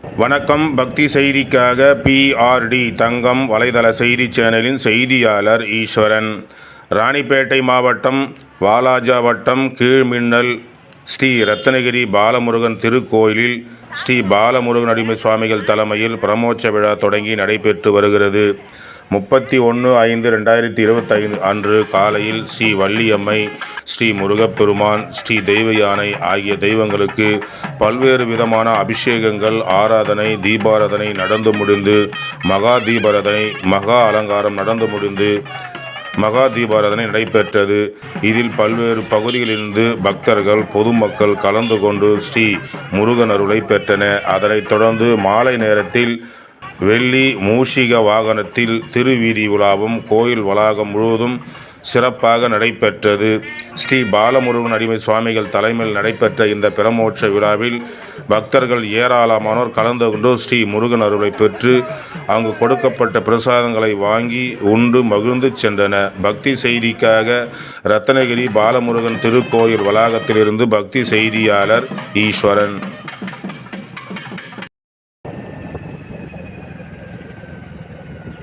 வணக்கம். பக்தி செய்திக்காக PRD தங்கம் வலைதள செய்தி சேனலின் செய்தியாளர் ஈஸ்வரன். ராணிப்பேட்டை மாவட்டம் வாலாஜா வட்டம் கீழ்மின்னல் ஸ்ரீ ரத்னகிரி பாலமுருகன் திருக்கோயிலில் ஸ்ரீ பாலமுருகன் அடிமை சுவாமிகள் தலைமையில் பிரமோற்ச விழா தொடங்கி நடைபெற்று வருகிறது. 31/5/2025 அன்று காலையில் ஸ்ரீ வள்ளியம்மை, ஸ்ரீ முருகப்பெருமான், ஸ்ரீ தெய்வ யானை ஆகிய தெய்வங்களுக்கு பல்வேறு விதமான அபிஷேகங்கள், ஆராதனை, தீபாராதனை நடந்து முடிந்து மகா தீபாராதனை, மகா அலங்காரம் நடந்து முடிந்து மகா தீபாராதனை நடைபெற்றது. இதில் பல்வேறு பகுதிகளிலிருந்து பக்தர்கள், பொதுமக்கள் கலந்து கொண்டு ஸ்ரீ முருகன் அருளை பெற்றனர். அதனைத் தொடர்ந்து மாலை நேரத்தில் வெள்ளி மூஷிக வாகனத்தில் திருவீதி உலாவும் கோயில் வளாகம் முழுவதும் சிறப்பாக நடைபெற்றது. ஸ்ரீ பாலமுருகன் அடிமை சுவாமிகள் தலைமையில் நடைபெற்ற இந்த பிரமோற்ச விழாவில் பக்தர்கள் ஏராளமானோர் கலந்து கொண்டு ஸ்ரீ முருகன் அருளை பெற்று அங்கு கொடுக்கப்பட்ட பிரசாதங்களை வாங்கி உண்டு மகிழ்ந்து சென்றனர். பக்தி செய்திக்காக ரத்னகிரி பாலமுருகன் திருக்கோயில் வளாகத்திலிருந்து பக்தி செய்தியாளர் ஈஸ்வரன்.